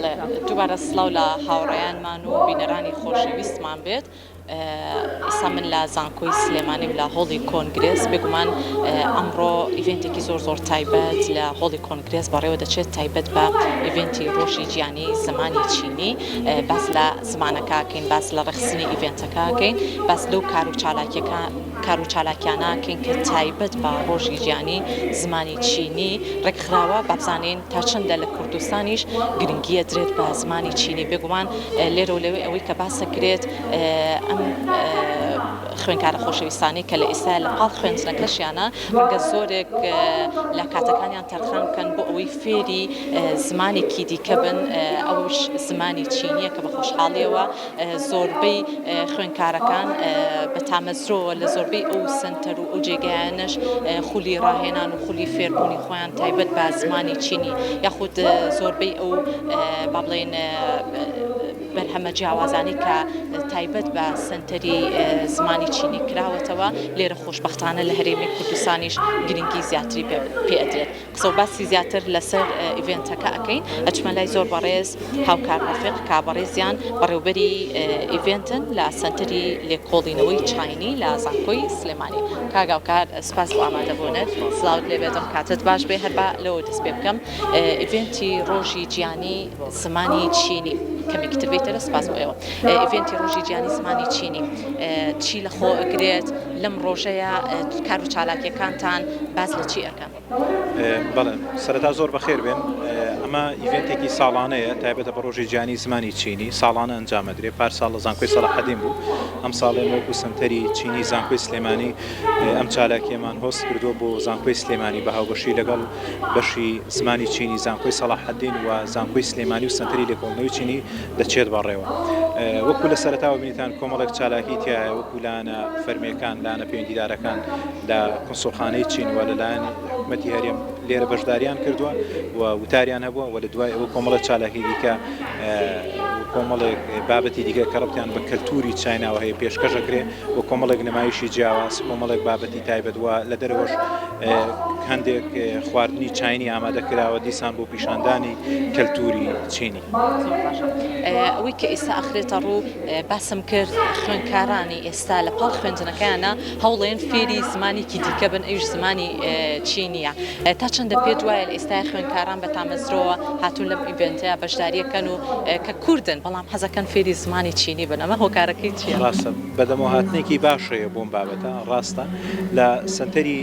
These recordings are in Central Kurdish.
بەڵێ دووبارە سڵاو لە هاوڕێیانمان و بینەرانی خۆشەویستمان بێت. ئێستا من لە زانکۆی سلێمانیم لە هۆڵی کۆنگرێس بێگومان ئەمڕۆ ئیڤنتێکی زۆر تایبەت لە هۆڵی کۆنگرێس بەڕێوە دەچێت تایبەت بە ئیڤنتی ڕۆژی گیانی زمانی چینی باس لە زمانەکەکەین باس لە ڕخسنی ئیڤنتەکەکەین باس لەو کار و چالاکیانەکەین کە تایبەت بە ڕۆژی گیانی زمانی چینی ڕێکخراوە بابزانین تا چەندە لە کوردستانیش گرنگیە درێت بە زمانی چینی بێگومان لێرە و لەوەی ئەوەی کە باسەکرێت ئەم خوێنکارە خۆشەویستانی کە لە ئێستا لە پاڵ خوێندنەکەشیانە ڕەنگە زۆرێک لە کاتەکانیان تەرخان بکەن بۆ ئەوەی فێری زمانێکی دیکە بن ئەوش زمانی چینیە کە بە خۆشحاڵیەوە زۆربەی خوێنکارەکان بە تامەزرۆوە لە زۆربەی ئەو سنتەر و ئەو جێگایانش خولی ڕاهێنان و خولی فێربوونی خۆیان تایبەت بە زمانی چینی یاخود زۆربەی ئەو با بڵێن بەرهەمە جیاوازانی کە تایبەت بە سنتەری زمانی چینی کراوەتەوە لێرە خۆشبەختانە لە هەرێمی کوردستانیش گرنگی زیاتری پێدرێت قسە و باسی زیاتر لەسەر ئیڤنتەکە ئەەکەین ئەچمە لای زۆر بەڕێز هاوکار ڕەفیق کابەڕێزیان بەڕێوبەری ئیڤنتن لە سنتەری لێکۆڵینەوەی چاینی لە زانکۆی سلێمانی کاگاوکار سپاس بۆ ئامادەبوونت سڵاوت لێبێتم کاتت باش بێ هەربا لەوە دەست پێ بکەم ئیڤنتی ڕۆژی گیانی زمانی چینی کەمێکتر بێتەرە سپاس بۆ ئێوە ئیڤنتی ڕۆژی گیانی زمانی چینی چی لە خۆ ئەگرێت لەم ڕۆژەیە کار و چالاکیەکانتان باز لە چی ئەەکەن؟ بەڵێ سەرەتا زۆر بەخێر بێن ئەمە ئیڤنتێکی ساڵانەیە تایبەتە بە ڕۆژی گیانی زمانی چینی ساڵانە ئەنجامەدرێ پارساڵ لە زانکۆی سەلاحەدین بوو ئەم ساڵێ وەکو سنتەری چینی زانکۆی سلێمانی ئەم چالاکیەمان هۆست کردووە بۆ زانکۆی سلێمانی بە هاوبەشی لەگەڵ بەشی زمانی چینی زانکۆی سەلاحەدین و زانکۆی سلێمانی و سنتەری لێکۆڵینەوەی چینی دەچێت بەڕێوە وەکو لە سەرەتاوە بینیتان کۆمەڵێک چالاکی تایە وەکو لایەنە فەرمیەکان لایەنە پەیوەندیدارەکان لە کۆنسوڵخانەی چین و لەلایەن حکومەتی هەرێم لێرە بەشداریان کردووە و وتاریان هەبووە و لە دوای ئەوە کۆمەڵە چالاکی دیکە کۆمەڵێک بابەتی دیگە کە ڕەبتیان بە کەلتوری چایناوە هەیە پێشکەشەکرێ و کۆمەڵێک نمایشی جیاواز کۆمەڵێک بابەتی تایبەت وە لە دەرەوەش هەندێک خواردنی چاینی ئامادە کراوە دیسان بۆ پیشاندانی کەلتوری چینی ئەوەی کە ئێستا ئەخرێتە ڕوو باسم کرد خوێنکارانی ئێستا لە پاڵ خوێندنەکەیانە هەوڵێن فێری زمانێکی دیکە بن ئەوش زمانی چینیە تا چەندە پێ دوایە لە ئێستای خوێنکاران بە تامەزرۆوە هاتوون لەم ئیڤنتەیە بەشداریەکەن و کە کوردن بەڵام حەزەکەن فێری زمانی چینی بن ئەمە هۆکارەکەی چیە؟ ڕاستە بەدەمەوە هاتنێکی باشەیە بۆم بابەتە ڕاستە لە سنتەری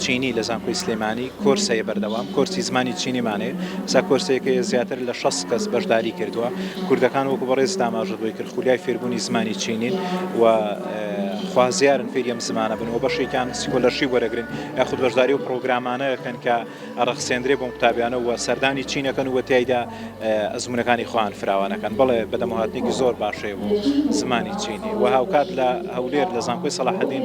چینی لە زانکۆی سلێمانی کۆرسەیە بەردەوام کۆرسی زمانی چینیمانەیە سا کۆرسەیەکە زیاتر لە 6 کەس بەشداری کردووە کوردەکان وەکو بەڕێز داماژەدۆی کرد خولیای فێربوونی زمانی چینین و خوازیارن فێری ئەم زمانە بن و بەشێکیان سکۆلەرشی وەرەگرن یاخود بەشداری و پرۆگرامانەکەن کە ئەڕەخسێندرێ بۆ قوتابیانە و سەردانی چینەکەن و تایدا ئەزمونەکانی خۆیان فراوانەکەن بەڵێ بەدەمەوە هاتنێکی زۆر باشەیە بۆ زمانی چینی و هاوکات لە هەولێر لە زانکۆی سەلاحەدین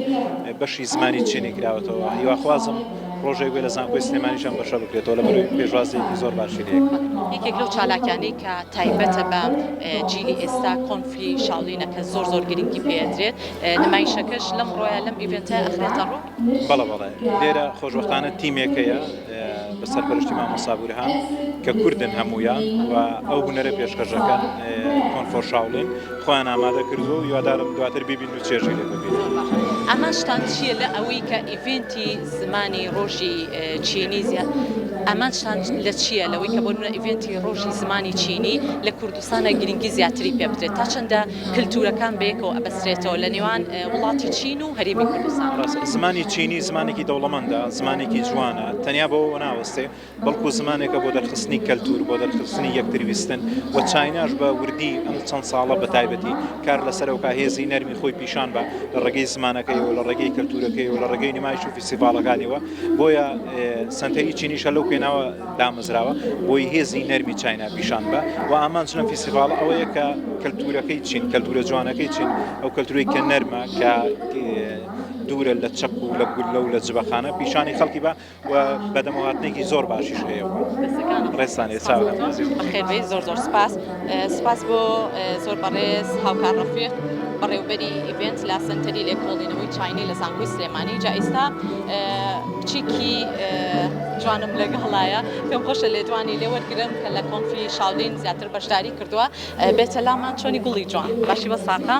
بەشی زمانی چینی کراوەتەوە هیواخوازم ڕۆژێک وێ لە زانکۆی سلێمانیشان بەشە بکرێتەوە لە بەروی پێشوازێکی زۆر باشی لێک یەکێک لەو چالاکیانەی کە تایبەتە بە جیلی ئێستا کۆنفی شاڵینە کە زۆر گرنگی پێدرێت نمایشەکەش لەم ڕۆیە لەم ئیڤنتە ئەخرێتە ڕوو؟ بەڵێ لێرە خۆشبەختانە تیمێکەیە بەسەر پەرشتی مامۆستا بورهان کە کوردن هەموویان و ئەو هونەرە پێشکەشەکەن کۆنفۆر شاڵین خۆیان ئامادە کردووە و هیوادارم دواتر بیبین و چێژی لێ ببین ئەماشتان چییە لە ئەوەی کە ئیڤنتی زمانی ڕۆژی چینی ئەمانشان لە چییە لەوەی کە بۆنە ئیڤنتی ڕۆژی زمانی چینی لە کوردستانە گرنگی زیاتری پێ بدرێت تا چەندە کللتورەکان بەیەکەوە ئەبەسترێتەوە لە نێوان وڵاتی چین و هەرێمی کوردستان زمانی چینی زمانێکی دەوڵەمەندە زمانێکی جوانە تەنیا بەوە ناوەستێ بەڵکو زمانێکە بۆ دەرخستنی کەلتور بۆ دەرخستنی یەکترویستن و چایناش بە وردی ئەم چەند ساڵە بە تایبەتی کار لەسەرەوە هێزی نەرمی خۆی پیشان بە لە ڕێگەی زمانەکەی و لە ڕێگەی کەلتورەکەی و لە ڕێگەی نمایش و فیستیڤالەکانیەوە بۆیە سنتەری چینیشە لەو پێناوە دامەزراوە بۆی هێزی نەرمی چاینا پیشان بە و ئامانج لەم فیستیڤاڵ ئەوەیە کە کەلتورەکەی چین کەلتورە جوانەکەی چین ئەو کەلتوری کە نەرمە کە دوورە لە چەق و لە گولە و لە جبەخانە پیشانی خەڵکی بە و بەدەمەواتنێکی زۆر باشیش هەیە ڕێستانێ چاوەخێربێ زۆر سپاس بۆ زۆر بەڕێز هاوکار ڕەفیق بەڕێوبەری ئیڤنت لا سنتەری لێکۆڵینەوەی چاینی لە زانکۆی سلێمانی جا ئێستا بچیکی جوانم لەگەڵایە پێم خۆشە لێدوانی لێوەرگرم کە لە کۆنفی شاولین زیاتر بەشداری کردووە بێتە لامان چۆنی گوڵی جوان باشی بە ساقا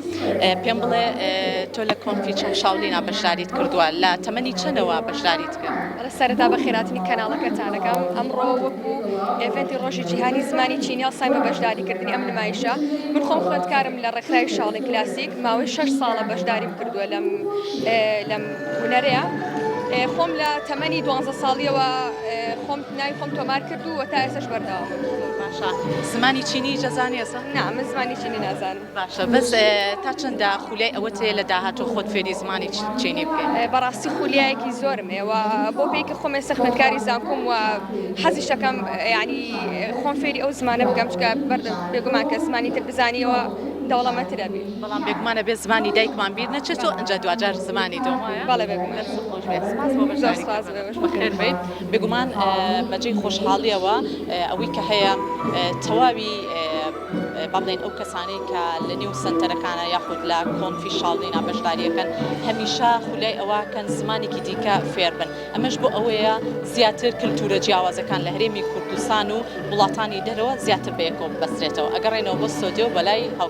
پێم بڵێ تۆ لە کۆنفی چەند شاولینا بەشداریت کردووە لە تەمەنی چەندەوە بەشداریت کرد سەرەتا بە خێراتنی کەناڵەکەتانەکەم ئەمڕۆ وەکو ئێڤنتی ڕۆژی جیهانی زمانی چینی هەڵسای بە بەشداریکردنی ئەم نمایشە من خۆم خوێندکارم لە ڕێکخراوی شاڵی کلاسیک ماوەی 6 ساڵە بەشداریم کردووە لەم هونەرەیە خۆم لە تەمەنی 12 ساڵیەوە خۆم ناوی خۆم تۆمار کردووە تا ئێستاش بەردەوام باشە زمانی چینی جەزانی ئێستا نا من زمانی چینی نازانم باشە بەس تا چەندە خولای ئەوە تێ لە داهاتوو خۆت فێری زمانی چینی بکەیت بەڕاستی خولیایەکی زۆرم ێوە بۆ پێیکە خۆم ێستا خوێندکاری زانکۆم و حەزی شەکەم ینی خۆم فێری ئەو زمانە بکەم چکە بەردەم بێگومان کە زمانی تر بزانیەوە دەوڵەمەترە بێ بەڵام بێگومانە بێ زمانی دایکمان بیر نەچێتەوە ئەنجا دوجار زمانی دۆمایە بەڵێ بێگومان بەخێر بێت بێگومان بەجێی خۆشحاڵیەوە ئەوەی کە هەیە تەواوی با بڵێن ئەو کەسانەی کە لە نێو سنتەرەکانە یاخود لە کۆنفی شاڵینا بەشداریەکەن هەمیشە خولای ئەوەکەن زمانێکی دیکە فێر بن ئەمەش بۆ ئەوەیە زیاتر کلتورە جیاوازەکان لە هەرێمی کوردستان و وڵاتانی دەرەوە زیاتر بەیەکەوە بەسترێتەوە ئەگەڕێنەوە بۆ سۆدیۆ بەلای